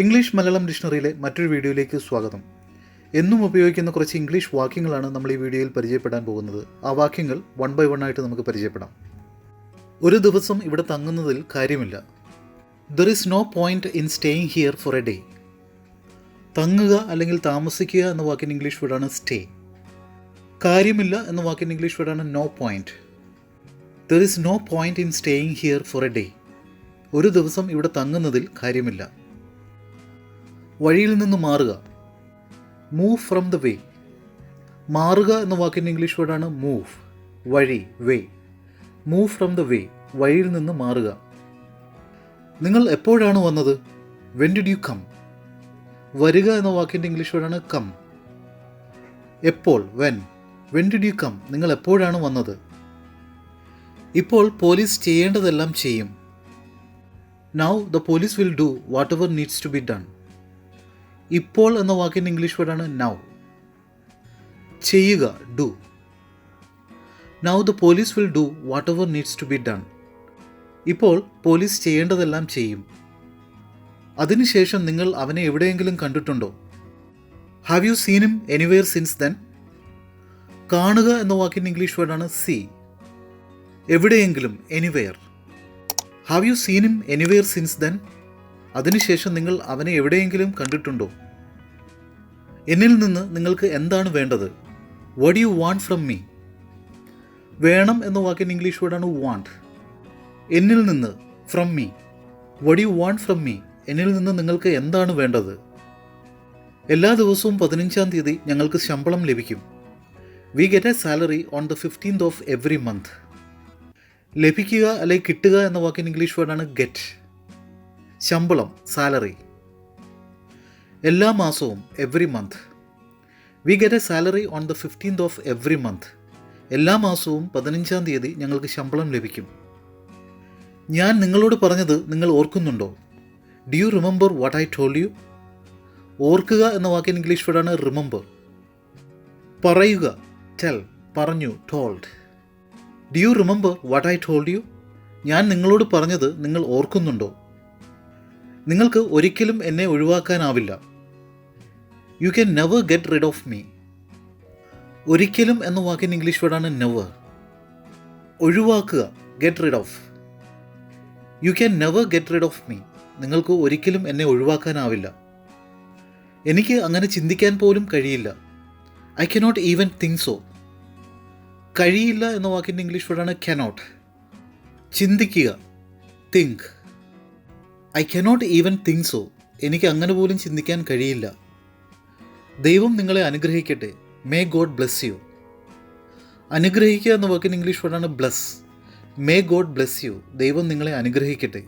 English Malayalam ഡിക്ഷണറിയിലെ മറ്റൊരു വീഡിയോയിലേക്ക് സ്വാഗതം. എന്നും ഉപയോഗിക്കുന്ന കുറച്ച് ഇംഗ്ലീഷ് വാക്യങ്ങളാണ് നമ്മൾ ഈ വീഡിയോയിൽ പരിചയപ്പെടാൻ പോകുന്നത്. ആ വാക്യങ്ങൾ വൺ ബൈ വൺ ആയിട്ട് നമുക്ക് പരിചയപ്പെടാം. ഒരു ദിവസം ഇവിടെ തങ്ങുന്നതിൽ കാര്യമില്ല. There is no point in staying here for a day. തങ്ങുക അല്ലെങ്കിൽ താമസിക്കുക എന്ന വാക്കിൻ്റെ ഇംഗ്ലീഷ് വേർഡാണ് സ്റ്റേ. കാര്യമില്ല എന്ന വാക്കിൻ്റെ ഇംഗ്ലീഷ് വേർഡാണ് no point. There is no point in staying here for a day. ഒരു ദിവസം ഇവിടെ തങ്ങുന്നതിൽ കാര്യമില്ല. വഴിയിൽ നിന്ന് മാറുക, മൂവ് ഫ്രം ദ വേ. മാറുക എന്ന വാക്കിൻ്റെ ഇംഗ്ലീഷ് വേർഡാണ് മൂവ്. വഴി, way. Move from the way, വഴിയിൽ നിന്ന് മാറുക. നിങ്ങൾ എപ്പോഴാണ് വന്നത്? When did you come. വരിക എന്ന വാക്കിൻ്റെ ഇംഗ്ലീഷ് വേർഡാണ് കം. എപ്പോൾ, വെൻ ഡിഡ് യു കം, നിങ്ങൾ എപ്പോഴാണ് വന്നത്? ഇപ്പോൾ പോലീസ് ചെയ്യേണ്ടതെല്ലാം ചെയ്യും. Now the police will do whatever needs to be done. ഇപ്പോൾ എന്ന വാക്കിൻ്റെ ഇംഗ്ലീഷ് വേർഡാണ് നൗ. ചെയ്യുക, do. Now the police will do whatever needs to be done. ഇപ്പോൾ പോലീസ് ചെയ്യേണ്ടതെല്ലാം ചെയ്യും. അതിനുശേഷം നിങ്ങൾ അവനെ എവിടെയെങ്കിലും കണ്ടിട്ടുണ്ടോ? Have you seen him anywhere since then. കാണുക എന്ന വാക്കിൻ്റെ ഇംഗ്ലീഷ് വേർഡാണ് സീ. എവിടെയെങ്കിലും, anywhere. Have you seen him anywhere since then. അതിനുശേഷം നിങ്ങൾ അവനെ എവിടെയെങ്കിലും കണ്ടിട്ടുണ്ടോ? എന്നിൽ നിന്ന് നിങ്ങൾക്ക് എന്താണ് വേണ്ടത്? What you want from me. വേണം എന്ന വാക്കിൻ്റെ ഇംഗ്ലീഷ് വേർഡാണ് വാണ്ട്. എന്നിൽ നിന്ന്, from me. What you want from me, എന്നിൽ നിന്ന് നിങ്ങൾക്ക് എന്താണ് വേണ്ടത്? എല്ലാ ദിവസവും 15-ാം തീയതി ഞങ്ങൾക്ക് ശമ്പളം ലഭിക്കും. We get A salary on the 15th of every month. ലഭിക്കുക അല്ലെങ്കിൽ കിട്ടുക എന്ന വാക്കിൻ്റെ ഇംഗ്ലീഷ് വേർഡാണ് ഗെറ്റ്. ശമ്പളം, സാലറി. എല്ലാ മാസവും, every month. We get A salary on the 15th of every month. എല്ലാ മാസവും 15-ാം തീയതി ഞങ്ങൾക്ക് ശമ്പളം ലഭിക്കും. ഞാൻ നിങ്ങളോട് പറഞ്ഞത് നിങ്ങൾ ഓർക്കുന്നുണ്ടോ? Do you remember what I told you. ഓർക്കുക എന്ന വാക്കിൻ്റെ ഇംഗ്ലീഷ് വേർഡാണ് റിമെമ്പർ. പറയുക, ടെൽ, പറഞ്ഞു, told. Do you remember what I told you. ഞാൻ നിങ്ങളോട് പറഞ്ഞത് നിങ്ങൾ ഓർക്കുന്നുണ്ടോ? നിങ്ങൾക്ക് ഒരിക്കലും എന്നെ ഒഴിവാക്കാനാവില്ല. You can never get rid of me. ഒരിക്കലും എന്ന വാക്കിൻ്റെ ഇംഗ്ലീഷ് വേർഡാണ് നെവർ. ഒഴിവാക്കുക, get rid of. You can never get rid of me. നിങ്ങൾക്ക് ഒരിക്കലും എന്നെ ഒഴിവാക്കാനാവില്ല. എനിക്ക് അങ്ങനെ ചിന്തിക്കാൻ പോലും കഴിയില്ല. I cannot even think so. കഴിയില്ല എന്ന വാക്കിൻ്റെ ഇംഗ്ലീഷ് വേർഡാണ് കനോട്ട്. ചിന്തിക്കുക, think. I cannot even think so. എനിക്ക് അങ്ങനെ പോലും ചിന്തിക്കാൻ കഴിയില്ല. ദൈവം നിങ്ങളെ അനുഗ്രഹിക്കട്ടെ. May God bless you. അനുഗ്രഹിക്കുക എന്ന വാക്കിൻ്റെ ഇംഗ്ലീഷ് വേർഡാണ് bless. May God bless you. ദൈവം നിങ്ങളെ അനുഗ്രഹിക്കട്ടെ.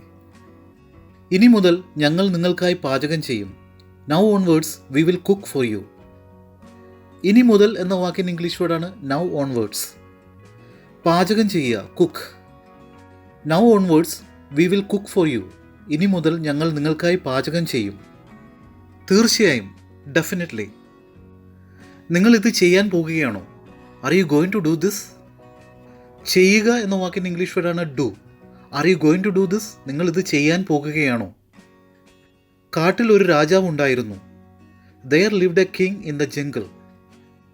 ഇനി മുതൽ ഞങ്ങൾ നിങ്ങൾക്കായി പാചകം ചെയ്യും. Now onwards we will cook for you. ഇനി മുതൽ എന്ന വാക്കിൻ്റെ ഇംഗ്ലീഷ് വേർഡാണ് നൗ ഓൺവേർഡ്സ്. പാചകം ചെയ്യുക, cook. Now onwards we will cook for you. ഇനി മുതൽ ഞങ്ങൾ നിങ്ങൾക്കായി പാചകം ചെയ്യും. തീർച്ചയായും, ഡെഫിനറ്റ്ലി. നിങ്ങൾ ഇത് ചെയ്യാൻ പോകുകയാണോ? Are you going to do this. ചെയ്യുക എന്ന വാക്കിൻ്റെ ഇംഗ്ലീഷ് വേർഡാണ് do. Are you going to do this. നിങ്ങൾ ഇത് ചെയ്യാൻ പോകുകയാണോ? കാട്ടിൽ ഒരു രാജാവ് ഉണ്ടായിരുന്നു. There lived a king in the jungle.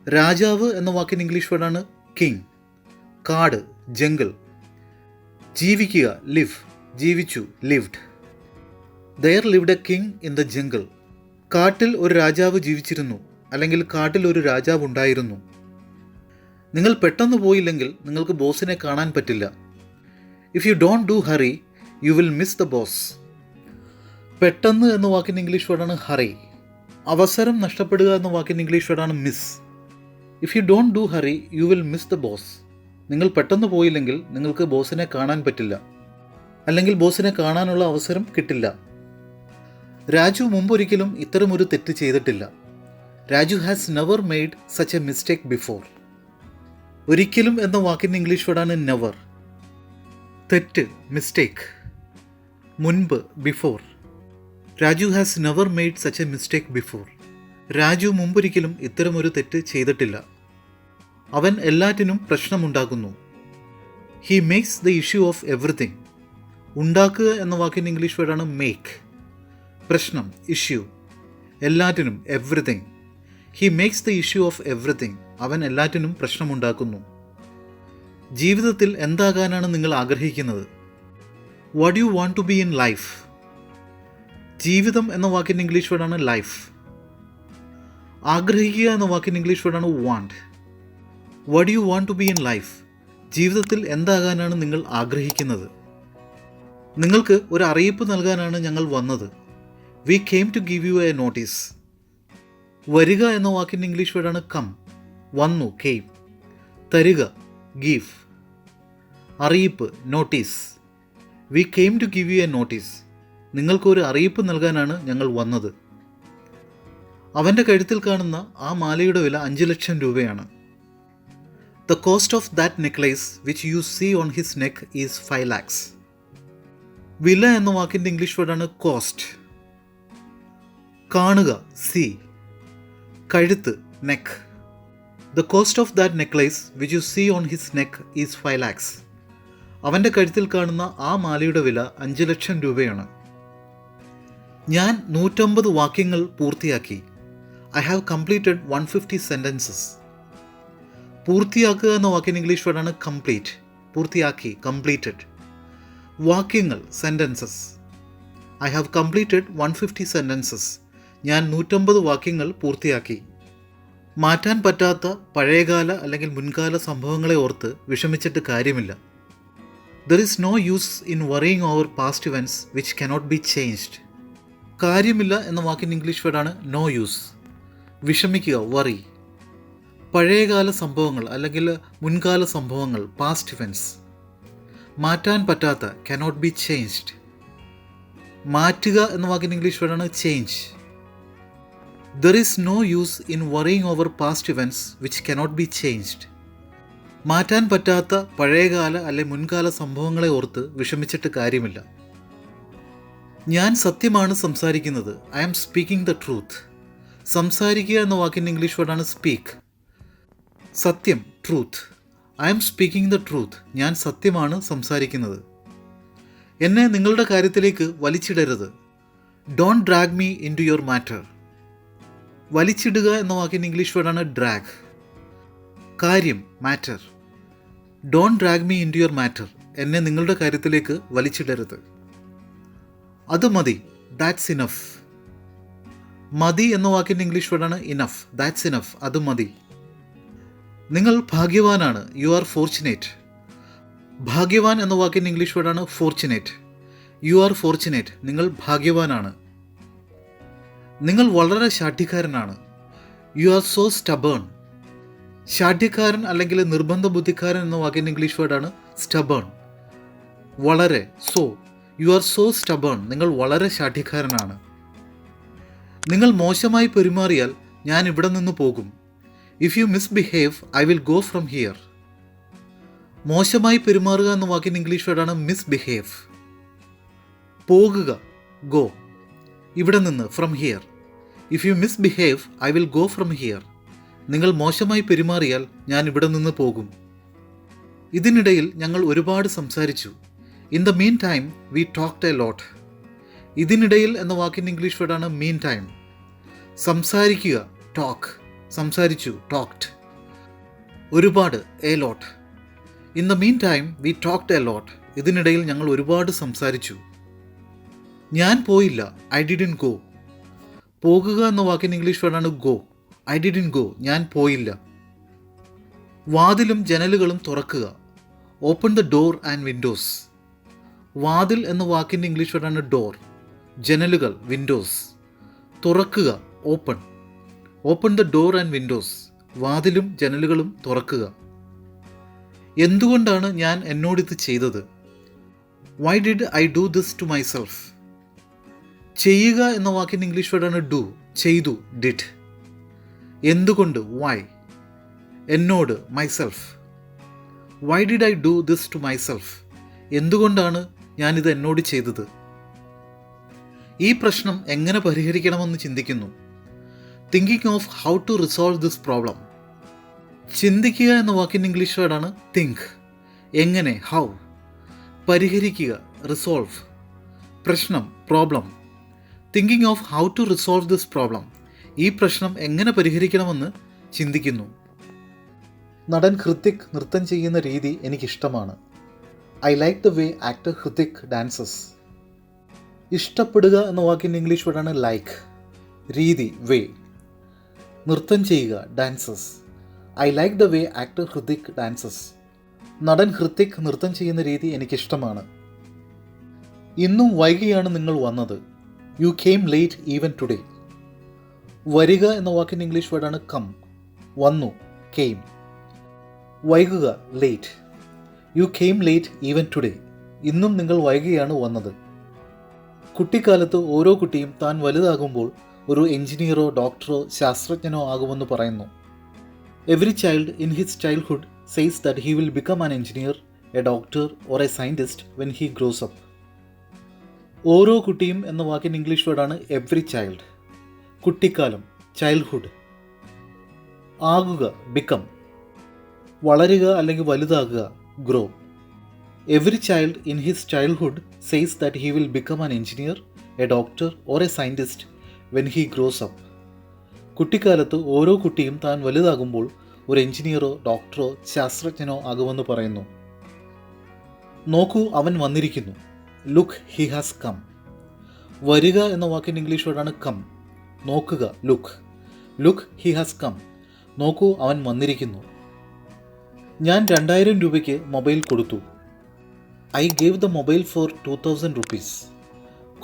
രാജാവ് എന്ന വാക്കിൻ്റെ ഇംഗ്ലീഷ് വേർഡാണ് കിങ്. കാട്, ജംഗിൾ. ജീവിക്കുക, ലിവ്. ജീവിച്ചു, lived. There lived a king in the jungle. കാട്ടിൽ ഒരു രാജാവ് ജീവിച്ചിരുന്നു, അല്ലെങ്കിൽ കാട്ടിൽ ഒരു രാജാവ് ഉണ്ടായിരുന്നു. നിങ്ങൾ പെട്ടെന്ന് പോയില്ലെങ്കിൽ നിങ്ങൾക്ക് ബോസിനെ കാണാൻ പറ്റില്ല. If you don't do hurry you will miss the boss. പെട്ടെന്ന് എന്ന വാക്കിൻ്റെ ഇംഗ്ലീഷ് വേർഡാണ് ഹറി. അവസരം നഷ്ടപ്പെടുക എന്ന വാക്കിൻ്റെ ഇംഗ്ലീഷ് വേർഡാണ് miss. If you don't do hurry you will miss the boss. നിങ്ങൾ പെട്ടെന്ന് പോയില്ലെങ്കിൽ നിങ്ങൾക്ക് ബോസിനെ കാണാൻ പറ്റില്ല, അല്ലെങ്കിൽ ബോസിനെ കാണാനുള്ള അവസരം കിട്ടില്ല. രാജു മുമ്പൊരിക്കലും ഇത്തരമൊരു തെറ്റ് ചെയ്തിട്ടില്ല. Raju has never made such a mistake before. ഒരിക്കലും എന്ന വാക്കിൻ്റെ ഇംഗ്ലീഷ് വേർഡാണ് നെവർ. തെറ്റ്, മിസ്റ്റേക്ക്. മുൻപ്, before. Raju has never made such a mistake before. രാജു മുമ്പൊരിക്കലും ഇത്തരമൊരു തെറ്റ് ചെയ്തിട്ടില്ല. അവൻ എല്ലാറ്റിനും പ്രശ്നമുണ്ടാക്കുന്നു. He makes the issue of everything. ഉണ്ടാക്കുക എന്ന വാക്കിൻ്റെ ഇംഗ്ലീഷ് വേർഡാണ് മേക്ക്. പ്രശ്നം, ഇഷ്യൂ. എല്ലാറ്റിനും, everything. He makes the issue of everything. അവൻ എല്ലാറ്റിനും പ്രശ്നമുണ്ടാക്കുന്നു. ജീവിതത്തിൽ എന്താകാനാണ് നിങ്ങൾ ആഗ്രഹിക്കുന്നത്? What you want to be in life? ജീവിതം എന്ന വാക്കിൻ്റെ ഇംഗ്ലീഷ് വേർഡാണ് ലൈഫ്. ആഗ്രഹിക്കുക എന്ന വാക്കിൻ്റെ ഇംഗ്ലീഷ് വേർഡാണ് want. What you want to be in life? ജീവിതത്തിൽ എന്താകാനാണ് നിങ്ങൾ ആഗ്രഹിക്കുന്നത്? നിങ്ങൾക്ക് ഒരു അറിയിപ്പ് നൽകാനാണ് ഞങ്ങൾ വന്നത്. We came to give you a notice. വരിക എന്ന വാക്കിൻ്റെ ഇംഗ്ലീഷ് വേർഡാണ് കം. വന്നു, കെയിം. തരിക, ഗീവ്. അറിയിപ്പ്, notice. We came to give you a notice. നിങ്ങൾക്കൊരു അറിയിപ്പ് നൽകാനാണ് ഞങ്ങൾ വന്നത്. അവൻ്റെ കഴുത്തിൽ കാണുന്ന ആ മാലയുടെ വില 5 ലക്ഷം രൂപയാണ്. The cost of that necklace which you see on his neck is 5 lakhs. വില എന്ന വാക്കിൻ്റെ ഇംഗ്ലീഷ് വേർഡാണ് കോസ്റ്റ്. കാണുക, see. കഴുത്ത്, neck. The cost of that necklace which you see on his neck is 5 lakhs. അവൻ്റെ കഴുത്തിൽ കാണുന്ന ആ മാലയുടെ വില 5 ലക്ഷം രൂപയാണ്. ഞാൻ 150 വാക്യങ്ങൾ പൂർത്തിയാക്കി. I have completed 150 sentences. പൂർത്തിയാക്കുക എന്ന വാക്കിന് ഇംഗ്ലീഷ് വേർഡാണ് കംപ്ലീറ്റ്. പൂർത്തിയാക്കി, കംപ്ലീറ്റഡ്. വാക്യങ്ങൾ, sentences. I have completed 150 sentences. ഞാൻ 150 വാക്യങ്ങൾ പൂർത്തിയാക്കി. മാറ്റാൻ പറ്റാത്ത പഴയകാല അല്ലെങ്കിൽ മുൻകാല സംഭവങ്ങളെ ഓർത്ത് വിഷമിച്ചിട്ട് കാര്യമില്ല. There is no use in worrying over past events which cannot be changed. കാര്യമില്ല എന്ന വാക്കിൻ്റെ ഇംഗ്ലീഷ് വേർഡാണ് നോ യൂസ്. വിഷമിക്കുക, വറി. പഴയകാല സംഭവങ്ങൾ അല്ലെങ്കിൽ മുൻകാല സംഭവങ്ങൾ, പാസ്റ്റ് ഇവൻറ്റ്സ്. മാറ്റാൻ പറ്റാത്ത, കനോട്ട് ബി ചേഞ്ച്ഡ്. മാറ്റുക എന്ന വാക്കിൻ്റെ ഇംഗ്ലീഷ് വേർഡാണ് change. There is no use in worrying over past events which cannot be changed. മാറ്റാൻ പറ്റാത്ത പഴയകാല അല്ലെങ്കിൽ മുൻകാല സംഭവങ്ങളെ ഓർത്ത് വിഷമിച്ചിട്ട് കാര്യമില്ല. ഞാൻ സത്യമാണ് സംസാരിക്കുന്നത്. I am speaking the truth. സംസാരിക്കുക എന്ന വാക്കിൻ്റെ ഇംഗ്ലീഷ് വേർഡാണ് സ്പീക്ക്. സത്യം, truth. I am speaking the truth. ഞാൻ സത്യമാണ് സംസാരിക്കുന്നത്. എന്നെ നിങ്ങളുടെ കാര്യത്തിലേക്ക് വലിച്ചിടരുത്. Don't drag me into your matter. വലിച്ചിടുക എന്ന വാക്കിൻ്റെ ഇംഗ്ലീഷ് വേർഡാണ് ഡ്രാഗ്. കാര്യം, matter. Don't drag me into your matter. എന്നെ നിങ്ങളുടെ കാര്യത്തിലേക്ക് വലിച്ചിടരുത്. അത് മതി, ദാറ്റ്സ് ഇനഫ്. മതി എന്ന വാക്കിൻ്റെ ഇംഗ്ലീഷ് വേർഡാണ് ഇനഫ്. That's enough. അത് മതി. നിങ്ങൾ ഭാഗ്യവാനാണ്. You are fortunate. ഭാഗ്യവാൻ എന്ന വാക്കിൻ്റെ ഇംഗ്ലീഷ് വേർഡാണ് ഫോർച്ചുനേറ്റ്. You are fortunate. നിങ്ങൾ ഭാഗ്യവാനാണ്. നിങ്ങൾ വളരെ ശാഠ്യക്കാരനാണ്. You are so stubborn. ശാഠ്യക്കാരൻ അല്ലെങ്കിൽ നിർബന്ധ ബുദ്ധിക്കാരൻ എന്ന വാക്കിൻ്റെ ഇംഗ്ലീഷ് വേർഡാണ് സ്റ്റബേൺ. വളരെ, so. You are so stubborn. നിങ്ങൾ വളരെ ശാഠ്യക്കാരനാണ്. നിങ്ങൾ മോശമായി പെരുമാറിയാൽ ഞാൻ ഇവിടെ നിന്ന് പോകും. If you misbehave I will go from here. മോശമായി പെരുമാറുക എന്ന വാക്കിൻ്റെ ഇംഗ്ലീഷ് വേർഡാണ് മിസ്ബിഹേവ്. പോകുക, ഗോ. ഇവിടെ നിന്ന്, from here. If you misbehave I will go from here. നിങ്ങൾ മോശമായി പെരുമാറിയാൽ ഞാൻ ഇവിടെ നിന്ന് പോകും. ഇതിനിടയിൽ ഞങ്ങൾ ഒരുപാട് സംസാരിച്ചു. In the mean time we talked a lot. ഇതിനിടയിൽ എന്ന വാക്കിൻ്റെ ഇംഗ്ലീഷ് വേർഡാണ് മീൻ ടൈം. സംസാരിക്കുക, ടോക്ക്. സംസാരിച്ചു, ടോക്ക്ഡ്. ഒരുപാട്, a lot. In the mean time we talked a lot. ഇതിനിടയിൽ ഞങ്ങൾ ഒരുപാട് സംസാരിച്ചു. ഞാൻ പോയില്ല. I didn't go. പോകുക എന്ന വാക്കിൻ്റെ ഇംഗ്ലീഷ് വേർഡാണ് ഗോ. I didn't go. ഞാൻ പോയില്ല. വാതിലും ജനലുകളും തുറക്കുക. Open the door and windows. വാതിൽ എന്ന വാക്കിൻ്റെ ഇംഗ്ലീഷ് വേർഡാണ് ഡോർ. ജനലുകൾ, വിൻഡോസ്. തുറക്കുക, open. Open the door and windows. വാതിലും ജനലുകളും തുറക്കുക. എന്തുകൊണ്ടാണ് ഞാൻ എന്നോടിത് ചെയ്തത്? Why did I do this to myself? ചെയ്യുക എന്ന വാക്കിൻ്റെ ഇംഗ്ലീഷ് വേർഡാണ് ഡു. ചെയ്തു, ഡിഡ്. എന്തുകൊണ്ട്? വൈ. എന്നോട്, myself. Why did I do this to myself? എന്തുകൊണ്ടാണ് ഞാനിത് എന്നോട് ചെയ്തത്? ഈ പ്രശ്നം എങ്ങനെ പരിഹരിക്കണമെന്ന് ചിന്തിക്കുന്നു. Thinking of how to resolve this problem. ചിന്തിക്കുക എന്ന വാക്കിൻ്റെ ഇംഗ്ലീഷ് വേർഡാണ് തിങ്ക്. എങ്ങനെ, ഹൗ. പരിഹരിക്കുക, റിസോൾവ്. പ്രശ്നം, problem. Thinking of how to resolve this problem. ഈ പ്രശ്നം എങ്ങനെ പരിഹരിക്കണമെന്ന് ചിന്തിക്കുന്നു. നടൻ ഹൃതിക് നൃത്തം ചെയ്യുന്ന രീതി എനിക്കിഷ്ടമാണ്. I like the way actor Hrithik dances. ഇഷ്ടപ്പെടുക എന്ന വാക്കിൻ്റെ ഇംഗ്ലീഷ് വേർഡാണ് ലൈക്ക്. രീതി വേ. നൃത്തം ചെയ്യുക dances. I like the way actor Hrithik dances. നടൻ ഹൃതിക് നൃത്തം ചെയ്യുന്ന രീതി എനിക്കിഷ്ടമാണ്. ഇന്നും വൈകിയാണ് നിങ്ങൾ വന്നത്. You came late even today. വരിക എന്ന വാക്കിൻ്റെ ഇംഗ്ലീഷ് വേർഡാണ് കം. വന്നു കെയിം. വൈകുക late. You came late even today. ഇന്നും നിങ്ങൾ വൈകിയാണ് വന്നത്. കുട്ടിക്കാലത്ത് ഓരോ കുട്ടിയും താൻ വലുതാകുമ്പോൾ ഒരു എഞ്ചിനീയറോ ഡോക്ടറോ ശാസ്ത്രജ്ഞനോ ആകുമെന്ന് പറയുന്നു. Every child in his childhood says that he will become an engineer, a doctor or a scientist when he grows up. ഓരോ കുട്ടിയും എന്ന വാക്കിൻ്റെ ഇംഗ്ലീഷ് വേർഡാണ് എവറി ചൈൽഡ്. കുട്ടിക്കാലം ചൈൽഡ്ഹുഡ്. ആകുക ബിക്കം. വളരുക അല്ലെങ്കിൽ വലുതാകുക grow. Every child in his childhood says that he will become an engineer, a doctor or a scientist when he grows up. കുട്ടിക്കാലത്ത് ഓരോ കുട്ടിയും താൻ വലുതാകുമ്പോൾ ഒരു എഞ്ചിനീയറോ ഡോക്ടറോ ശാസ്ത്രജ്ഞനോ ആകുമെന്ന് പറയുന്നു. നോക്കൂ അവൻ വന്നിരിക്കുന്നു. Look he has come. വരിക എന്ന വാക്കിൻ്റെ ഇംഗ്ലീഷ് വേർഡാണ് കം. നോക്കുക look. Look he has come. നോക്കൂ അവൻ വന്നിരിക്കുന്നു. ഞാൻ 2000 രൂപയ്ക്ക് മൊബൈൽ കൊടുത്തു. I gave the mobile for 2000 rupees.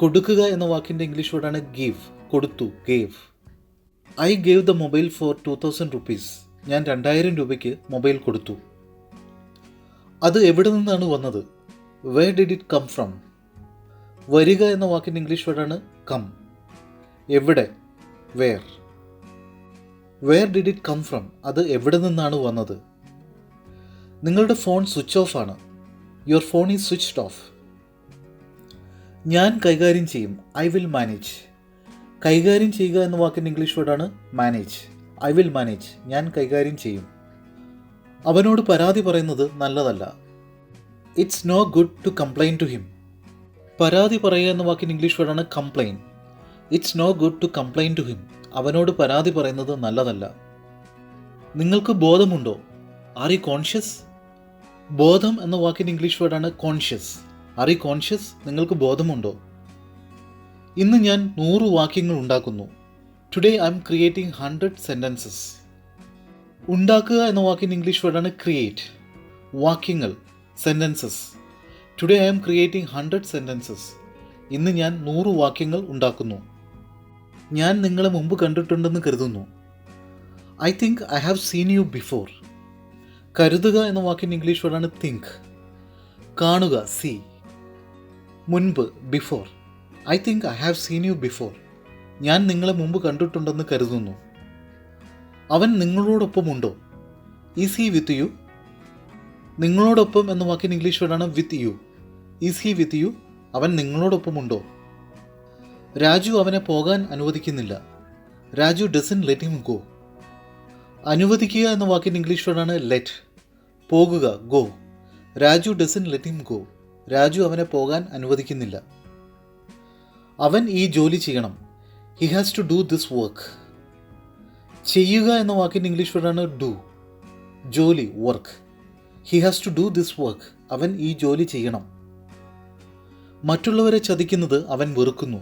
കൊടുക്കുക എന്ന വാക്കിൻ്റെ ഇംഗ്ലീഷ് വേർഡാണ് ഗീവ്. കൊടുത്തു gave. I gave the mobile for 2000 rupees. ഞാൻ 2000 രൂപയ്ക്ക് മൊബൈൽ കൊടുത്തു. അത് എവിടെ നിന്നാണ് വന്നത്? Where did it come from. വരിക എന്ന വാക്കിൻ്റെ ഇംഗ്ലീഷ് വേർഡാണ് കം. എവിടെ where. Where did it come from. അത് എവിടെ നിന്നാണ് വന്നത്? നിങ്ങളുടെ ഫോൺ സ്വിച്ച് ഓഫ് ആണ്. Your phone is switched off. ഞാൻ കൈകാര്യം ചെയ്യും. I will manage. കൈകാര്യം ചെയ്യുക എന്ന വാക്കിൻ്റെ ഇംഗ്ലീഷ് വേർഡാണ് മാനേജ്. I will manage. ഞാൻ കൈകാര്യം ചെയ്യും. അവനോട് പരാതി പറയുന്നത് നല്ലതല്ല. It's no good to complain to him. പരാതി പറയുക എന്ന വാക്കിൻ്റെ ഇംഗ്ലീഷ് വേർഡാണ് complain. It's no good to complain to him. അവനോട് പരാതി പറയുന്നത് നല്ലതല്ല. നിങ്ങൾക്ക് ബോധമുണ്ടോ? Are you conscious. ബോധം എന്ന വാക്കിൻ്റെ ഇംഗ്ലീഷ് വേർഡാണ് കോൺഷ്യസ്. Are you conscious. നിങ്ങൾക്ക് ബോധമുണ്ടോ? ഇന്ന് ഞാൻ 100 വാക്യങ്ങൾ ഉണ്ടാക്കുന്നു. Today I M creating 100 sentences. ഉണ്ടാക്കുക എന്ന വാക്കിൻ്റെ ഇംഗ്ലീഷ് വേർഡാണ് ക്രിയേറ്റ്. വാക്യങ്ങൾ sentences. Today I M creating 100 sentences. ഇന്ന് ഞാൻ 100 വാക്യങ്ങൾ ഉണ്ടാക്കുന്നു. ഞാൻ നിങ്ങളെ മുമ്പ് കണ്ടിട്ടുണ്ടെന്ന് കരുതുന്നു. I think I have seen you before. കരുതുക എന്ന വാക്കിൻ്റെ ഇംഗ്ലീഷ് വേർഡാണ് തിങ്ക്. കാണുക സീ. മുൻപ് before. I think I have seen you before. ഞാൻ നിങ്ങളെ മുമ്പ് കണ്ടിട്ടുണ്ടെന്ന് കരുതുന്നു. അവൻ നിങ്ങളോടൊപ്പമുണ്ടോ? Is he with you. നിങ്ങളോടൊപ്പം എന്ന വാക്കിൻ്റെ ഇംഗ്ലീഷ് വേർഡാണ് with you. Is he with you. അവൻ നിങ്ങളോടൊപ്പമുണ്ടോ? രാജു അവനെ പോകാൻ അനുവദിക്കുന്നില്ല. Raju doesn't let him go. അനുവദിക്കുക എന്ന വാക്കിൻ്റെ ഇംഗ്ലീഷ് വേർഡാണ് ലെറ്റ്. പോകുക go. Raju doesn't let him go. Raju അവനെ പോകാൻ അനുവദിക്കുന്നില്ല. അവൻ ഈ ജോലി ചെയ്യണം. He has to do this work. ചെയ്യുക എന്ന വാക്കിൻ്റെ ഇംഗ്ലീഷ് വേർഡാണ് ഡു. ജോലി work. He has to do this work. അവൻ ഈ ജോലി ചെയ്യണം. മറ്റുള്ളവരെ ചതിക്കുന്നത് അവൻ വെറുക്കുന്നു.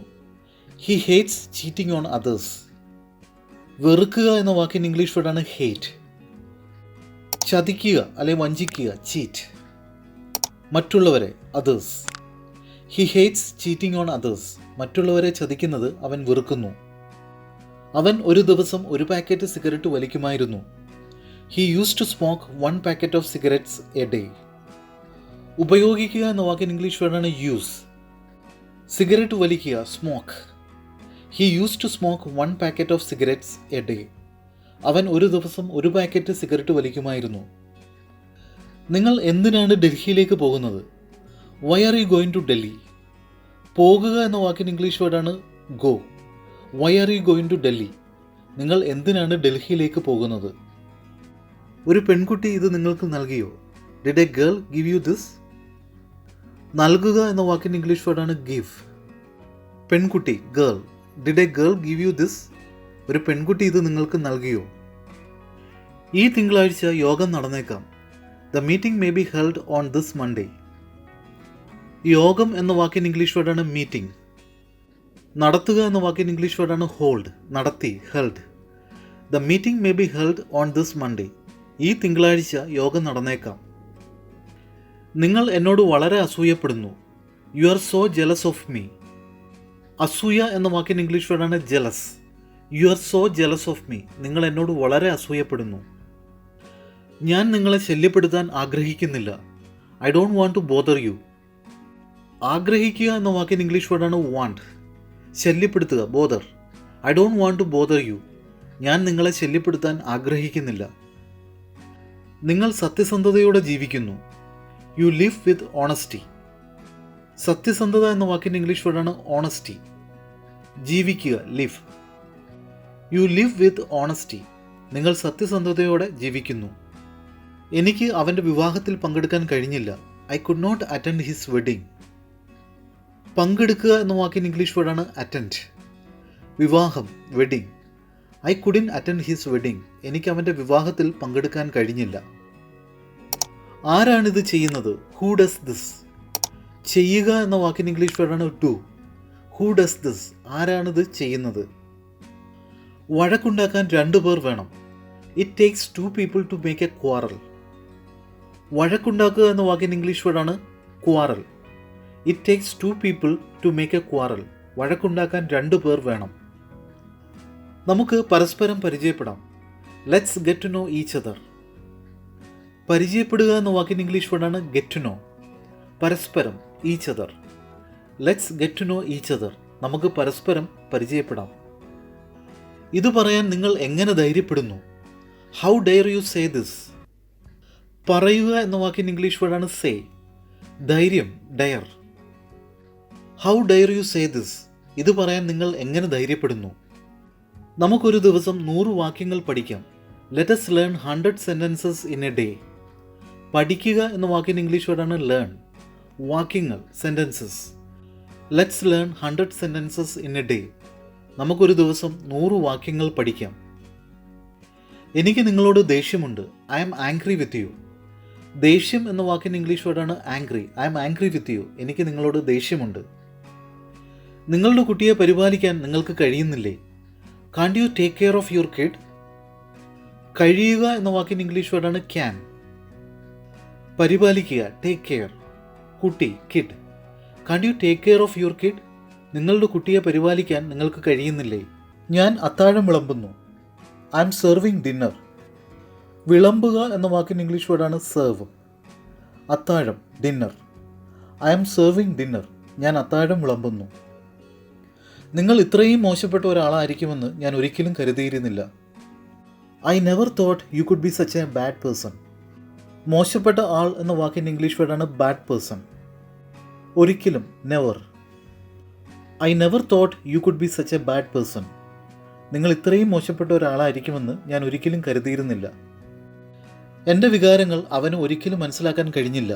He hates cheating on others. വെറുക്കുക എന്ന വാക്കിൻ്റെ ഇംഗ്ലീഷ് വേർഡാണ് ഹേറ്റ്. ചതിക്കുക അല്ലെങ്കിൽ വഞ്ചിക്കുക ചീറ്റ്. മറ്റുള്ളവരെ others. He hates cheating on others. മറ്റുള്ളവരെ ചതിക്കുന്നത് അവൻ വെറുക്കുന്നു. അവൻ ഒരു ദിവസം 1 പാക്കറ്റ് സിഗരറ്റ് വലിക്കുമായിരുന്നു. He use to smoke 1 packet of cigarettes a day. ഉപയോഗിക്കുക എന്ന വാക്കിൻ്റെ ഇംഗ്ലീഷ് വേർഡാണ് യൂസ്. സിഗരറ്റ് വലിക്കുക smoke. He use to smoke 1 packet of cigarettes a day. അവൻ ഒരു ദിവസം 1 പാക്കറ്റ് സിഗരറ്റ് വലിക്കുമായിരുന്നു. നിങ്ങൾ എന്തിനാണ് ഡൽഹിയിലേക്ക് പോകുന്നത്? Why are you going to Delhi. പോകുക എന്ന വാക്കിൻ്റെ ഇംഗ്ലീഷ് വേർഡാണ് go. Why are you going to Delhi. നിങ്ങൾ എന്തിനാണ് ഡൽഹിയിലേക്ക് പോകുന്നത്? ഒരു പെൺകുട്ടി ഇത് നിങ്ങൾക്ക് നൽകിയോ? Did a girl give you this. നൽകുക എന്ന വാക്കിൻ്റെ ഇംഗ്ലീഷ് വേർഡാണ് ഗിവ്. പെൺകുട്ടി girl. Did a girl give you this? ഒരു പെൺകുട്ടി ഇത് നിങ്ങൾക്ക് നൽകിയോ? ഈ തിങ്കളാഴ്ച യോഗം നടന്നേക്കാം. The meeting may be held on this Monday. യോഗം എന്ന വാക്കിന് ഇംഗ്ലീഷ് വേർഡാണ് മീറ്റിംഗ്. നടത്തുക എന്ന വാക്കിന് ഇംഗ്ലീഷ് വേർഡാണ് ഹോൾഡ്, നടത്തി, held. The meeting may be held on this Monday. ഈ തിങ്കളാഴ്ച യോഗം നടന്നേക്കാം. നിങ്ങൾ എന്നോട് വളരെ അസൂയപ്പെടുന്നു. You are so jealous of me. അസൂയ എന്ന വാക്കിന് ഇംഗ്ലീഷ് വേർഡാണ് jealous. You are so jealous of me. നിങ്ങൾ എന്നോട് വളരെ അസൂയപ്പെടുന്നു. ഞാൻ നിങ്ങളെ ശല്യപ്പെടുത്താൻ ആഗ്രഹിക്കുന്നില്ല. I don't want to bother you. ആഗ്രഹിക്കുക എന്ന വാക്കിന് ഇംഗ്ലീഷ് വേർഡാണ് വാണ്ട്. ശല്യപ്പെടുത്തുക, bother. I don't want to bother you. ഞാൻ നിങ്ങളെ ശല്യപ്പെടുത്താൻ ആഗ്രഹിക്കുന്നില്ല. നിങ്ങൾ സത്യസന്ധതയോടെ ജീവിക്കുന്നു. You live with honesty. സത്യസന്ധത എന്ന വാക്കിൻ്റെ ഇംഗ്ലീഷ് വേർഡാണ് ഓണസ്റ്റി. ജീവിക്കുക, live. You live with honesty. നിങ്ങൾ സത്യസന്ധതയോടെ ജീവിക്കുന്നു. എനിക്ക് അവൻ്റെ വിവാഹത്തിൽ പങ്കെടുക്കാൻ കഴിഞ്ഞില്ല. I could not attend his wedding. പങ്കെടുക്കുക എന്ന വാക്കിന് ഇംഗ്ലീഷ് വേർഡാണ് അറ്റൻഡ്. വിവാഹം, wedding. I couldn't attend his wedding. എനിക്ക് അവൻ്റെ വിവാഹത്തിൽ പങ്കെടുക്കാൻ കഴിഞ്ഞില്ല. ആരാണിത് ചെയ്യുന്നത്? Who does this. ചെയ്യുക എന്ന വാക്കിന് ഇംഗ്ലീഷ് വേർഡാണ് ഡു. Who does this. ആരാണിത് ചെയ്യുന്നത്? വഴക്കുണ്ടാക്കാൻ 2 പേർ വേണം. It takes 2 people to make a quarrel. വഴക്കുണ്ടാക്കുക എന്ന വാക്കിന് ഇംഗ്ലീഷ് വേർഡാണ് quarrel. It takes 2 people to make a quarrel. വഴക്കുണ്ടാക്കാൻ 2 പേർ വേണം. നമുക്ക് പരസ്പരം പരിചയപ്പെടാം. Let's get to know each other. പരിചയപ്പെടുക എന്ന വാക്കിന് ഇംഗ്ലീഷ് വേർഡാണ് ഗെറ്റ് ടു നോ. പരസ്പരം, each other. Let's get to know each other. നമുക്ക് പരസ്പരം പരിചയപ്പെടാം. ഇത് പറയാൻ നിങ്ങൾ എങ്ങനെ ധൈര്യപ്പെടുന്നു? How dare you say this. പറയുക എന്ന വാക്കിന് ഇംഗ്ലീഷ് വേർഡാണ് സേ. ധൈര്യം, dare. How dare you say this. ഇത് പറയാൻ നിങ്ങൾ എങ്ങനെ ധൈര്യപ്പെടുന്നു? നമുക്കൊരു ദിവസം 100 വാക്യങ്ങൾ പഠിക്കാം. Let us learn 100 sentences in a day. പഠിക്കുക എന്ന വാക്കിന് ഇംഗ്ലീഷ് വേർഡാണ് ലേൺ. വാക്യങ്ങൾ, sentences. Let's learn 100 sentences in a day. നമുക്കൊരു ദിവസം 100 വാക്യങ്ങൾ പഠിക്കാം. എനിക്ക് നിങ്ങളോട് ദേഷ്യമുണ്ട്. I am angry with you. ദേഷ്യം എന്ന വാക്കിന് ഇംഗ്ലീഷ് വേർഡാണ് angry. I am angry with you. എനിക്ക് നിങ്ങളോട് ദേഷ്യമുണ്ട്. നിങ്ങളുടെ കുട്ടിയെ പരിപാലിക്കാൻ നിങ്ങൾക്ക് കഴിയുന്നില്ലേ? Can't you take care of your kid. കഴിയുക എന്ന വാക്കിന് ഇംഗ്ലീഷ് വേർഡാണ് ക്യാൻ. പരിപാലിക്കുക, ടേക്ക് കെയർ. കുട്ടി, kid. Can't you take care of your kid. നിങ്ങളുടെ കുട്ടിയെ പരിപാലിക്കാൻ നിങ്ങൾക്ക് കഴിയുന്നില്ലേ? ഞാൻ അത്താഴം വിളമ്പുന്നു. I am serving dinner. വിളമ്പുക എന്ന വാക്കിന് ഇംഗ്ലീഷ് വേർഡാണ് സെർവ്. അത്താഴം, dinner. I am serving dinner. ഞാൻ അത്താഴം വിളമ്പുന്നു. നിങ്ങൾ ഇത്രയും മോശപ്പെട്ട ഒരാളായിരിക്കുമെന്ന് ഞാൻ ഒരിക്കലും കരുതിയിരുന്നില്ല. I never thought you could be such A bad person. മോശപ്പെട്ട ആൾ എന്ന വാക്കിൻ്റെ ഇംഗ്ലീഷ് വേർഡാണ് ബാഡ് പേഴ്സൺ. ഒരിക്കലും, never. I never thought you could be such A bad person. നിങ്ങൾ ഇത്രയും മോശപ്പെട്ട ഒരാളായിരിക്കുമെന്ന് ഞാൻ ഒരിക്കലും കരുതിയിരുന്നില്ല. എൻ്റെ വികാരങ്ങൾ അവന് ഒരിക്കലും മനസ്സിലാക്കാൻ കഴിഞ്ഞില്ല.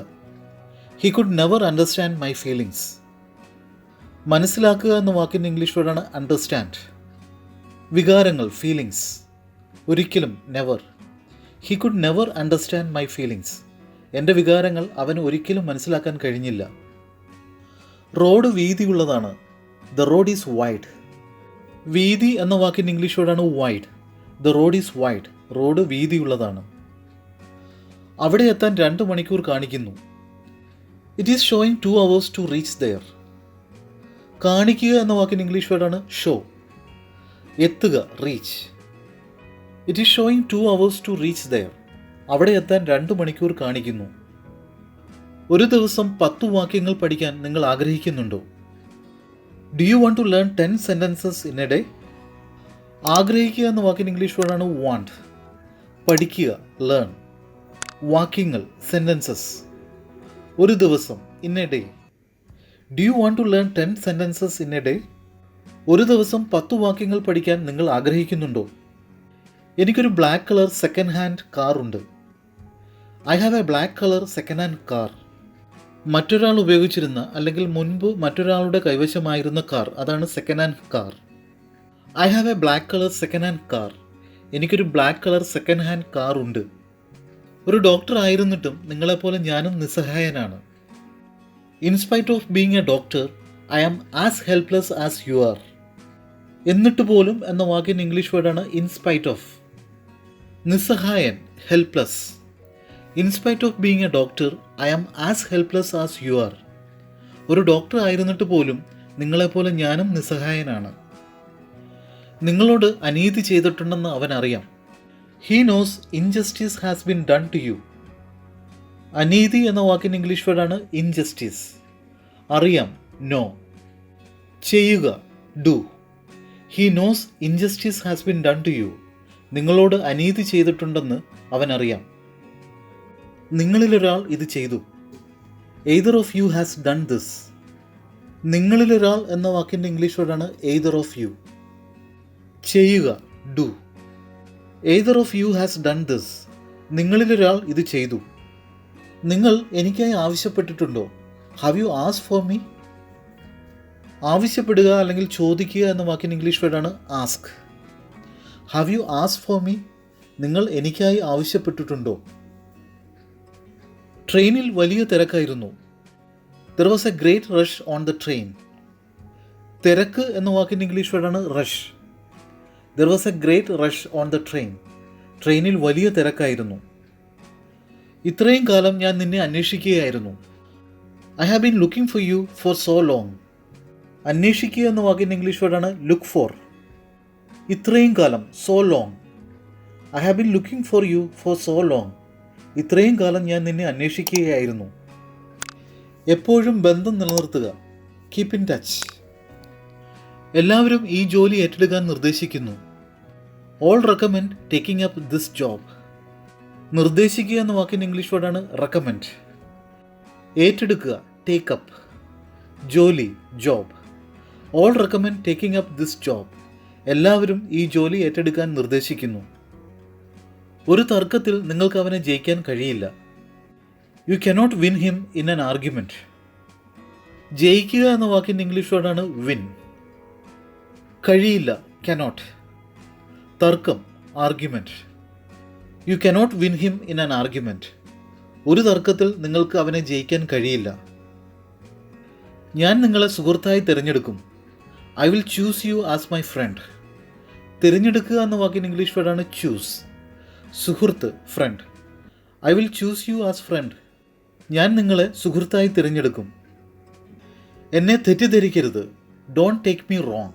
He could never understand my feelings. മനസ്സിലാക്കുക എന്ന വാക്കിൻ്റെ ഇംഗ്ലീഷ് വേർഡാണ് അണ്ടർസ്റ്റാൻഡ്. വികാരങ്ങൾ, ഫീലിങ്സ്. ഒരിക്കലും, never. He could never understand my feelings. എൻ്റെ വികാരങ്ങൾ അവന് ഒരിക്കലും മനസ്സിലാക്കാൻ കഴിഞ്ഞില്ല. റോഡ് വീതിയുള്ളതാണ്. The road is wide. വീതി എന്ന വാക്കിൻ്റെ ഇംഗ്ലീഷ് വേർഡാണ് wide. The road is wide. Road വീതിയുള്ളതാണ്. അവിടെ എത്താൻ 2 മണിക്കൂർ കാണിക്കുന്നു. It is showing 2 hours to reach there. കാണിക്കുക എന്ന വാക്കിന് ഇംഗ്ലീഷ് വേർഡാണ് ഷോ. എത്തുക, reach. It is showing 2 hours to reach there. അവിടെ എത്താൻ 2 മണിക്കൂർ കാണിക്കുന്നു. ഒരു ദിവസം 10 വാക്യങ്ങൾ പഠിക്കാൻ നിങ്ങൾ ആഗ്രഹിക്കുന്നുണ്ടോ? Do you want to learn 10 sentences in a day? ആഗ്രഹിക്കുക എന്ന വാക്കിന് ഇംഗ്ലീഷ് വേർഡാണ് വാണ്ട്. പഠിക്കുക, ലേൺ. വാക്യങ്ങൾ, സെൻറ്റൻസസ്. ഒരു ദിവസം, in a day. Do you want to learn 10 sentences in a day? ഒരു ദിവസം 10 വാക്യങ്ങൾ പഠിക്കാൻ നിങ്ങൾ ആഗ്രഹിക്കുന്നുണ്ടോ? എനിക്കൊരു black colour second hand car ഉണ്ട്. I have a black colour second hand car. മറ്റൊരാൾ ഉപയോഗിച്ചിരുന്ന അല്ലെങ്കിൽ മുൻപ് മറ്റൊരാളുടെ കൈവശമായിരുന്ന കാർ, അതാണ് second hand car. I have a black colour second hand car. എനിക്കൊരു black colour second hand car ഉണ്ട്. ഒരു ഡോക്ടർ ആയിരുന്നിട്ടും നിങ്ങളെപ്പോലെ ഞാനും നിസ്സഹായനാണ്. In spite of being a doctor, I am as helpless as you are. എന്നിട്ട് പോലും എന്ന വാക്കിൻ്റെ ഇംഗ്ലീഷ് വേർഡാണ് in spite of. നിസ്സഹായൻ, helpless. In spite of being a doctor, I am as helpless as you are. ഒരു ഡോക്ടർ ആയിരുന്നിട്ട് പോലും നിങ്ങളെപ്പോലെ ഞാനും നിസ്സഹായനാണ്. നിങ്ങളോട് അനീതി ചെയ്തിട്ടുണ്ടെന്ന് അവനറിയാം. He knows injustice has been done to you. അനീതി എന്ന വാക്കിൻ്റെ ഇംഗ്ലീഷ് വേർഡാണ് ഇൻജസ്റ്റിസ്. അറിയാം, നോ. ചെയ്യുക, do. He knows injustice has been done to you. നിങ്ങളോട് അനീതി ചെയ്തിട്ടുണ്ടെന്ന് അവനറിയാം. നിങ്ങളിലൊരാൾ ഇത് ചെയ്തു. Either of you has done this. നിങ്ങളിലൊരാൾ എന്ന വാക്കിൻ്റെ ഇംഗ്ലീഷ് വേർഡാണ് എയ്തർ ഓഫ് യു. ചെയ്യുക, do. Either of you has done this. നിങ്ങളിലൊരാൾ ഇത് ചെയ്തു. നിങ്ങൾ എനിക്കായി ആവശ്യപ്പെട്ടിട്ടുണ്ടോ? Have you asked for me? ആവശ്യപ്പെടുക അല്ലെങ്കിൽ ചോദിക്കുക എന്ന വാക്കിൻ്റെ ഇംഗ്ലീഷ് വേർഡാണ് ask. Have you asked for me? നിങ്ങൾ എനിക്കായി ആവശ്യപ്പെട്ടിട്ടുണ്ടോ? ട്രെയിനിൽ വലിയ തിരക്കായിരുന്നു. There was a great rush on the train. തിരക്ക് എന്ന വാക്കിൻ്റെ ഇംഗ്ലീഷ് വേർഡാണ് rush. There was a great rush on the train. ട്രെയിനിൽ വലിയ തിരക്കായിരുന്നു. ഇത്രയും കാലം ഞാൻ നിന്നെ അന്വേഷിക്കുകയായിരുന്നു. I have been looking for you for so long. അന്വേഷിക്കുക എന്ന വാക്കിൻ്റെ ഇംഗ്ലീഷ് വേർഡാണ് ലുക്ക് ഫോർ. ഇത്രയും കാലം, so long. I have been looking for you for so long. ഇത്രയും കാലം ഞാൻ നിന്നെ അന്വേഷിക്കുകയായിരുന്നു. എപ്പോഴും ബന്ധം നിലനിർത്തുക, കീപ്പ് ഇൻ ടച്ച്. എല്ലാവരും ഈ ജോലി ഏറ്റെടുക്കാൻ നിർദ്ദേശിക്കുന്നു. All recommend taking up this job. നിർദ്ദേശിക്കുക എന്ന വാക്കിൻ്റെ ഇംഗ്ലീഷ് വേർഡാണ് റെക്കമെൻഡ്. ഏറ്റെടുക്കുക, ടേക്ക് അപ്പ്. ജോലി, job. All recommend taking up this job. എല്ലാവരും ഈ ജോലി ഏറ്റെടുക്കാൻ നിർദ്ദേശിക്കുന്നു. ഒരു തർക്കത്തിൽ നിങ്ങൾക്ക് അവനെ ജയിക്കാൻ കഴിയില്ല. You cannot win him in an argument. ജയിക്കുക എന്ന വാക്കിൻ്റെ ഇംഗ്ലീഷ് വേർഡാണ് വിൻ. കഴിയില്ല, കനോട്ട്. തർക്കം, argument. You cannot win him in an argument. ഒരു തർക്കത്തിൽ നിങ്ങൾക്ക് അവനെ ജയിക്കാൻ കഴിയില്ല. ഞാൻ നിങ്ങളെ സുഹൃത്തായി തിരഞ്ഞെടുക്കും. I will choose you as my friend. തിരഞ്ഞെടുക്കുക എന്ന വാക്കിന് ഇംഗ്ലീഷ് വേർഡാണ് ചൂസ്. സുഹൃത്ത്, friend. I will choose you as friend. ഞാൻ നിങ്ങളെ സുഹൃത്തായി തിരഞ്ഞെടുക്കും. എന്നെ തെറ്റിദ്ധരിക്കരുത്. Don't take me wrong.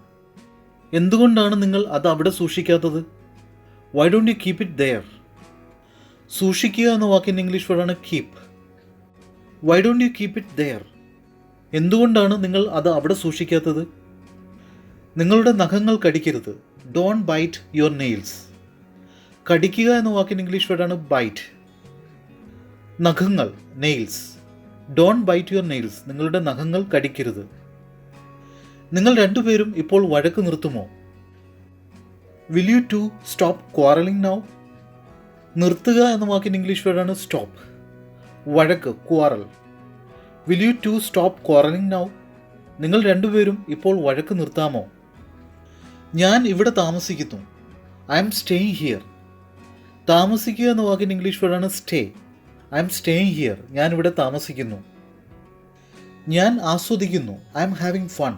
എന്തുകൊണ്ടാണ് നിങ്ങൾ അത് അവിടെ സൂക്ഷിക്കാത്തത്? Why don't you keep it there? സൂക്ഷിക്കുക എന്ന വാക്കിൻ്റെ ഇംഗ്ലീഷ് വേർഡാണ് keep. Why don't you keep it there? എന്തുകൊണ്ടാണ് നിങ്ങൾ അത് അവിടെ സൂക്ഷിക്കാത്തത്? നിങ്ങളുടെ നഖങ്ങൾ കടിക്കരുത്. Don't bite your nails. കടിക്കുക എന്ന വാക്കിൻ്റെ ഇംഗ്ലീഷ് വേർഡാണ് ബൈറ്റ്. നഖങ്ങൾ, nails. Don't bite your nails. നിങ്ങളുടെ നഖങ്ങൾ കടിക്കരുത്. നിങ്ങൾ രണ്ടുപേരും ഇപ്പോൾ വഴക്ക് നിർത്തുമോ? Will you two stop quarrelling now? നിർത്തുക എന്ന വാക്കിൻ്റെ ഇംഗ്ലീഷ് വേർഡാണ് സ്റ്റോപ്പ്. വഴക്ക്, quarrel. Will you two stop quarrelling now? നിങ്ങൾ രണ്ടുപേരും ഇപ്പോൾ വഴക്ക് നിർത്താമോ? ഞാൻ ഇവിടെ താമസിക്കുന്നു. I am staying here. താമസിക്കുക എന്ന വാക്കിൻ്റെ ഇംഗ്ലീഷ് വേർഡാണ് stay. I am staying here. ഞാൻ ഇവിടെ താമസിക്കുന്നു. ഞാൻ ആസ്വദിക്കുന്നു. I am having fun.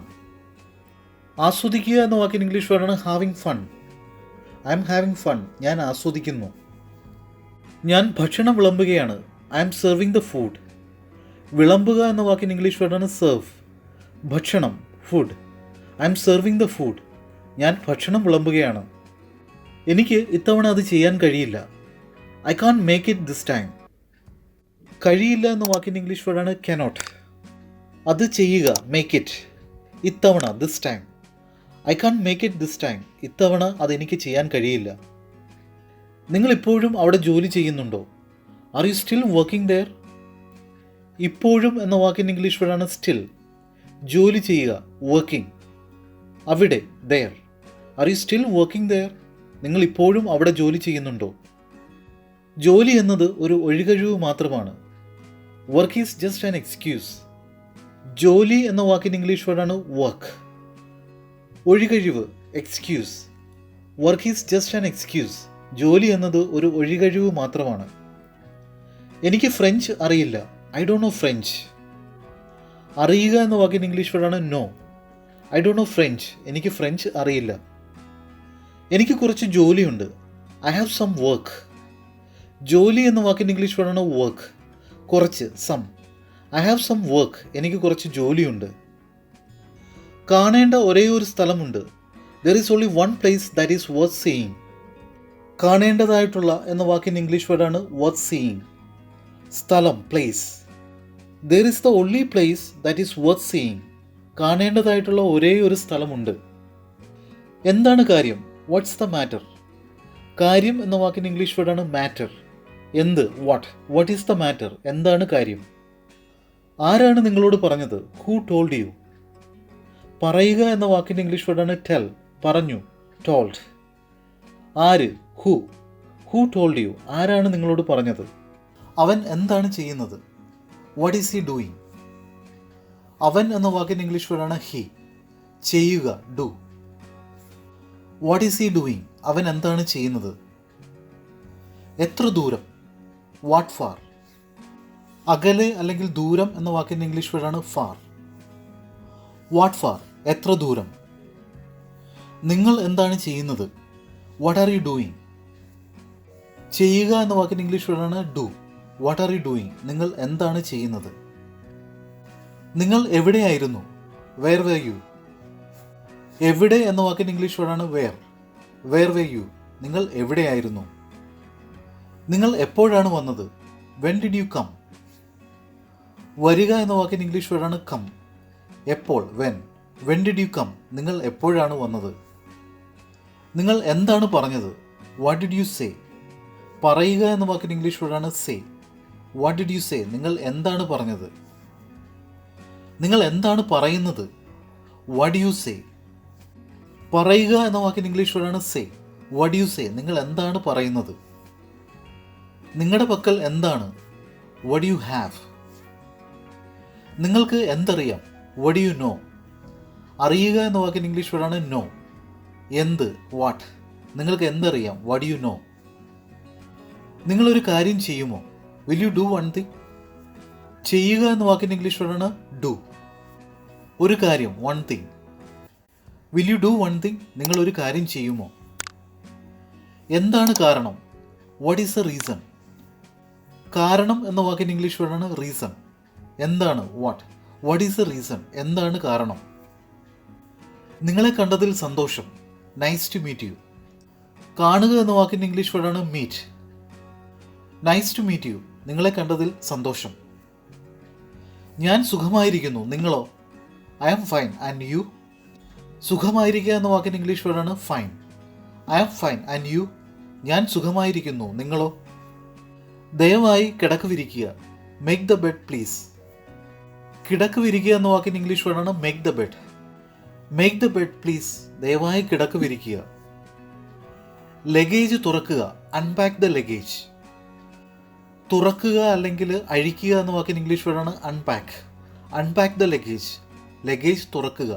ആസ്വദിക്കുക എന്ന വാക്കിൻ്റെ ഇംഗ്ലീഷ് വേർഡാണ് having fun. I am having fun. ഞാൻ ആസ്വദിക്കുന്നു. ഞാൻ ഭക്ഷണം വിളമ്പുകയാണ്. I am serving the food. വിളമ്പുക എന്ന വാക്കിൻ്റെ ഇംഗ്ലീഷ് വേർഡാണ് സെർവ്. ഭക്ഷണം, food. I am serving the food. ഞാൻ ഭക്ഷണം വിളമ്പുകയാണ്. എനിക്ക് ഇത്തവണ അത് ചെയ്യാൻ കഴിയില്ല. I can't make it this time. കഴിയില്ല എന്ന വാക്കിൻ്റെ ഇംഗ്ലീഷ് വേർഡാണ് കനോട്ട്. അത് ചെയ്യുക, മേക്ക് ഇറ്റ്. ഇത്തവണ, this time. I can't make it this time. ഇത്തവണ അതെനിക്ക് ചെയ്യാൻ കഴിയില്ല. നിങ്ങൾ ഇപ്പോഴും അവിടെ ജോലി ചെയ്യുന്നുണ്ടോ? Are you still working there? ഇപ്പോഴും എന്ന വാക്കിൻ്റെ ഇംഗ്ലീഷ് വേർഡാണ് സ്റ്റിൽ. ജോലി ചെയ്യുക, വർക്കിംഗ്. അവിടെ, there. Are you still working there? നിങ്ങൾ ഇപ്പോഴും അവിടെ ജോലി ചെയ്യുന്നുണ്ടോ? ജോലി എന്നത് ഒരു ഒഴികഴിവ് മാത്രമാണ്. Work is just an excuse. ജോലി എന്ന വാക്കിൻ്റെ ഇംഗ്ലീഷ് വേർഡാണ് വർക്ക്. ഒഴികഴിവ്, excuse. Work is just an excuse. ജോലി എന്നത് ഒരു ഒഴികഴിവ് മാത്രമാണ്. എനിക്ക് ഫ്രഞ്ച് അറിയില്ല. I don't know French. അറിയുക എന്ന വാക്കിൻ്റെ ഇംഗ്ലീഷ് വേർഡാണ് know. I don't know French. എനിക്ക് ഫ്രഞ്ച് അറിയില്ല. എനിക്ക് കുറച്ച് ജോലിയുണ്ട്. I have some work. ജോലി എന്ന വാക്കിൻ്റെ ഇംഗ്ലീഷ് വേർഡാണ് വർക്ക്. കുറച്ച്, some. I have some work. എനിക്ക് കുറച്ച് ജോലിയുണ്ട്. കാണേണ്ട ഒരേ ഒരു സ്ഥലമുണ്ട്. There is only one place that is worth seeing. കാണേണ്ടതായിട്ടുള്ള എന്ന വാക്കിൻ്റെ ഇംഗ്ലീഷ് വേർഡാണ് വർത്ത് സീയിങ്. സ്ഥലം, place. There is the only place that is worth seeing. കാണേണ്ടതായിട്ടുള്ള ഒരേ ഒരു സ്ഥലമുണ്ട്. എന്താണ് കാര്യം? What's the matter. കാര്യം എന്ന വാക്കിൻ്റെ ഇംഗ്ലീഷ് വേർഡാണ് മാറ്റർ. എന്ത്? What is the matter? എന്താണ് കാര്യം? ആരാണ് നിങ്ങളോട് പറഞ്ഞത്? Who told you. പറയുക എന്ന വാക്കിൻ്റെ ഇംഗ്ലീഷ് വേർഡാണ് ടെൽ. പറഞ്ഞു, ടോൾഡ്. ആര്? Who told U. ആരാണ് നിങ്ങളോട് പറഞ്ഞത്? അവൻ എന്താണ് ചെയ്യുന്നത്? What is he doing. അവൻ എന്ന വാക്കിൻ്റെ ഇംഗ്ലീഷ് വേർഡാണ് ഹി. ചെയ്യുക, do. What is he doing. അവൻ എന്താണ് ചെയ്യുന്നത്? എത്ര ദൂരം? What far. അകലെ അല്ലെങ്കിൽ ദൂരം എന്ന വാക്കിൻ്റെ ഇംഗ്ലീഷ് വേർഡാണ് ഫാർ. What far. എത്ര ദൂരം. നിങ്ങൾ എന്താണ് ചെയ്യുന്നത്? What are you doing. ചെയ്യുക എന്ന വാക്കിൻ്റെ ഇംഗ്ലീഷ് വേർഡാണ് do. What are you doing. നിങ്ങൾ എന്താണ് ചെയ്യുന്നത്? നിങ്ങൾ എവിടെയായിരുന്നു? Where were you. എവിടെ എന്ന വാക്കിൻ്റെ ഇംഗ്ലീഷ് വേർഡാണ് വേർ. Where were U. നിങ്ങൾ എവിടെയായിരുന്നു? നിങ്ങൾ എപ്പോഴാണ് വന്നത്? When did you come. വരിക എന്ന വാക്കിൻ്റെ ഇംഗ്ലീഷ് വേർഡാണ് കം. എപ്പോൾ? When did you come. നിങ്ങൾ എപ്പോഴാണ് വന്നത്? നിങ്ങൾ എന്താണ് പറഞ്ഞത്? What did you say. പറയുക എന്ന വാക്കിൻ്റെ ഇംഗ്ലീഷ് വേർഡാണ് say. What did you say. നിങ്ങൾ എന്താണ് പറഞ്ഞത്? നിങ്ങൾ എന്താണ് പറയുന്നത്? What you say. പറയുക എന്ന വാക്കിൻ്റെ ഇംഗ്ലീഷ് വേർഡാണ് സേ. What you say. നിങ്ങൾ എന്താണ് പറയുന്നത്? നിങ്ങളുടെ പക്കൽ എന്താണ്? What you have. നിങ്ങൾക്ക് എന്തറിയാം? What you know. അറിയുക എന്ന വാക്കിൻ്റെ ഇംഗ്ലീഷ് വേർഡാണ് നോ. എന്ത്? വാട്ട്. നിങ്ങൾക്ക് എന്തറിയാം? What you know. നിങ്ങളൊരു കാര്യം ചെയ്യുമോ? Will you do one thing. ചെയ്യുക എന്ന വാക്കിൻ്റെ ഇംഗ്ലീഷ് വേർഡാണ് ഡു. ഒരു കാര്യം, one thing. Will you do one thing. നിങ്ങൾ ഒരു കാര്യം ചെയ്യുമോ? എന്താണ് കാരണം? What is the reason. കാരണം എന്ന വാക്കിൻ്റെ ഇംഗ്ലീഷ് വേർഡാണ് റീസൺ. എന്താണ്? What is the reason. എന്താണ് കാരണം? നിങ്ങളെ കണ്ടതിൽ സന്തോഷം. Nice to meet you. കാണുക എന്ന വാക്കിൻ്റെ ഇംഗ്ലീഷ് വേർഡാണ് meet. Nice to meet U. നിങ്ങളെ കണ്ടതിൽ സന്തോഷം. ഞാൻ സുഖമായിരിക്കുന്നു. നിങ്ങളോ? I am fine. And you. സുഖമായിരിക്കുക എന്ന വാക്കിൻ്റെ ഇംഗ്ലീഷ് വേർഡാണ് fine. I am fine. And you. ഞാൻ സുഖമായിരിക്കുന്നു. നിങ്ങളോ? ദയവായി കിടക്ക് വിരിക്കുക. Make the bed please. കിടക്ക് വിരിക്കുക എന്ന വാക്കിൻ്റെ ഇംഗ്ലീഷ് വേർഡാണ് make the bed. Make the bed please. ദയവായി കിടക്ക് വിരിക്കുക. ലഗേജ് തുറക്കുക. Unpack the luggage. തുറക്കുക അല്ലെങ്കിൽ അഴിക്കുക എന്ന വാക്കിൻ്റെ ഇംഗ്ലീഷ് വേർഡാണ് unpack. Unpack the luggage. Luggage തുറക്കുക.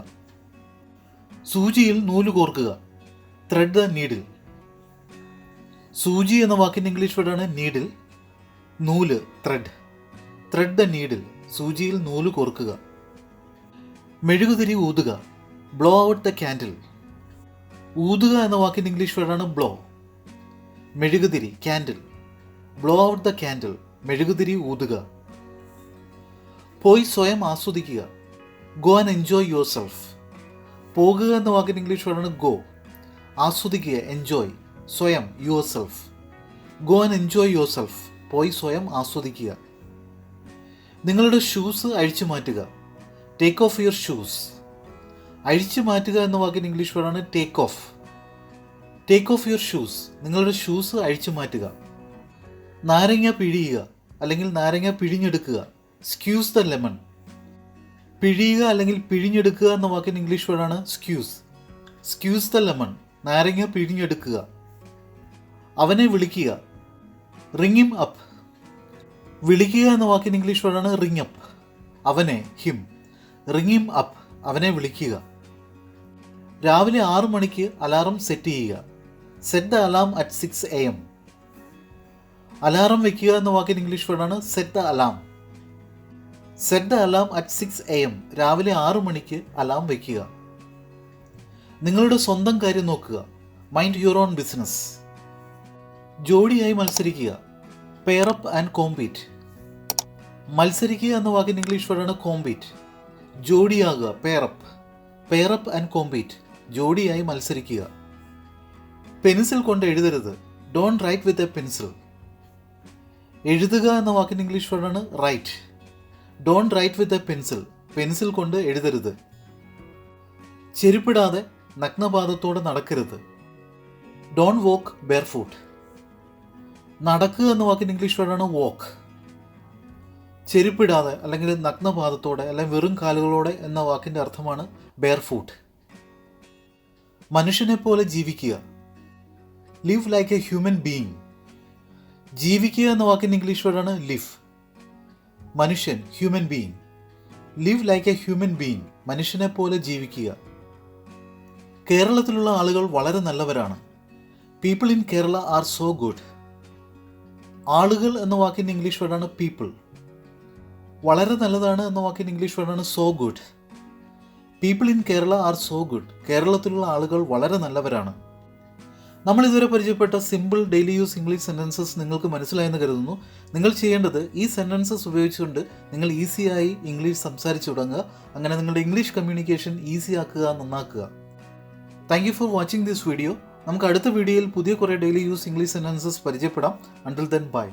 സൂചിയിൽ നൂല് കോർക്കുക. Thread the needle. സൂചി എന്ന വാക്കിൻ്റെ ഇംഗ്ലീഷ് വേർഡാണ് നീഡിൽ. നൂല്, ത്രെഡ്. Thread the needle. സൂചിയിൽ നൂല് കോർക്കുക. മെഴുകുതിരി ഊതുക. Blow out the candle. ഊതുക എന്ന വാക്കിൻ്റെ ഇംഗ്ലീഷ് വേർഡാണ് ബ്ലോ. മെഴുകുതിരി, candle. Blow out the candle. മെഴുകുതിരി ഊതുക. പോയി സ്വയം ആസ്വദിക്കുക. Go and enjoy yourself. പോകുക എന്ന വാക്കിൻ്റെ ഇംഗ്ലീഷ് വേർഡാണ് ഗോ. ആസ്വദിക്കുക, എൻജോയ്. സ്വയം, yourself. Go and enjoy yourself. പോയി സ്വയം ആസ്വദിക്കുക. നിങ്ങളുടെ ഷൂസ് അഴിച്ചു മാറ്റുക. Take off your shoes. അഴിച്ചു മാറ്റുക എന്ന വാക്കിൻ്റെ ഇംഗ്ലീഷ് വേർഡാണ് take off. Take off your shoes. നിങ്ങളുടെ ഷൂസ് അഴിച്ചു മാറ്റുക. നാരങ്ങ പിഴിയുക അല്ലെങ്കിൽ നാരങ്ങ പിഴിഞ്ഞെടുക്കുക. Squeeze the lemon. പിഴിയുക അല്ലെങ്കിൽ പിഴിഞ്ഞെടുക്കുക എന്ന വാക്കിൻ്റെ ഇംഗ്ലീഷ് വേർഡാണ് സ്ക്യൂസ്. Squeeze the lemon. നാരങ്ങ പിഴിഞ്ഞെടുക്കുക. അവനെ വിളിക്കുക. Ring him up. വിളിക്കുക എന്ന വാക്കിൻ്റെ ഇംഗ്ലീഷ് വേർഡാണ് റിംഗ് അപ്പ്. അവനെ, ഹിം. Ring him up. അവനെ വിളിക്കുക. രാവിലെ 6 മണിക്ക് അലാറം സെറ്റ് ചെയ്യുക. Set the alarm at 6 AM. Alarm വയ്ക്കുക എന്ന വാക്കിന് ഇംഗ്ലീഷ് വേർഡാണ് set the alarm. Set the alarm at 6 AM. രാവിലെ 6 മണിക്ക് അലാം വയ്ക്കുക. നിങ്ങളുടെ സ്വന്തം കാര്യം നോക്കുക. Mind your own business. ജോഡിയായി മത്സരിക്കുക. Pair up and compete. മത്സരിക്കുക എന്ന വാക്കിന് ഇംഗ്ലീഷ് വേർഡാണ് കോമ്പീറ്റ്. ജോഡിയാകുക pair up. Pair up and compete. ജോഡിയായി മത്സരിക്കുക. പെൻസിൽ കൊണ്ട് എഴുതരുത്. Don't write with a pencil. എഴുതുക എന്ന വാക്കിന് ഇംഗ്ലീഷ് വേർഡാണ് write. Don't write with a pencil. Pencil കൊണ്ട് എഴുതരുത്. ചെരുപ്പിടാതെ നഗ്നപാദത്തോടെ നടക്കരുത്. Don't walk barefoot. നടക്കുക എന്ന വാക്കിന് ഇംഗ്ലീഷ് വേർഡാണ് വോക്ക്. ചെരുപ്പിടാതെ അല്ലെങ്കിൽ നഗ്നപാദത്തോടെ അല്ലെങ്കിൽ വെറും കാലുകളോടെ എന്ന വാക്കിൻ്റെ അർത്ഥമാണ് ബെയർഫൂട്ട്. മനുഷ്യനെ പോലെ ജീവിക്കുക. Live like a human being. ജീവിക്കുക എന്ന വാക്കിൻ്റെ ഇംഗ്ലീഷ് വേർഡാണ് ലിവ്. മനുഷ്യൻ human being. Live like a human being. മനുഷ്യനെ പോലെ ജീവിക്കുക. കേരളത്തിലുള്ള ആളുകൾ വളരെ നല്ലവരാണ്. People in Kerala are so good. ആളുകൾ എന്ന വാക്കിൻ്റെ ഇംഗ്ലീഷ് വേർഡാണ് പീപ്പിൾ. വളരെ നല്ലതാണ് എന്ന വാക്കിൻ്റെ ഇംഗ്ലീഷ് വേർഡാണ് so good. People in Kerala are so good. കേരളത്തിലുള്ള ആളുകൾ വളരെ നല്ലവരാണ്. നമ്മൾ ഇതുവരെ പരിചയപ്പെട്ട simple daily use English sentences നിങ്ങൾക്ക് മനസ്സിലായെന്ന് കരുതുന്നു. നിങ്ങൾ ചെയ്യേണ്ടത് ഈ സെൻറ്റൻസസ് ഉപയോഗിച്ചുകൊണ്ട് നിങ്ങൾ ഈസിയായി ഇംഗ്ലീഷ് സംസാരിച്ചു തുടങ്ങുക. അങ്ങനെ നിങ്ങളുടെ ഇംഗ്ലീഷ് കമ്മ്യൂണിക്കേഷൻ ഈസി ആക്കുക, നന്നാക്കുക. Thank you for watching this video. നമുക്ക് അടുത്ത വീഡിയോയിൽ പുതിയ കുറേ ഡെയിലി യൂസ് ഇംഗ്ലീഷ് സെൻറ്റൻസസ് പരിചയപ്പെടാം. Until then by.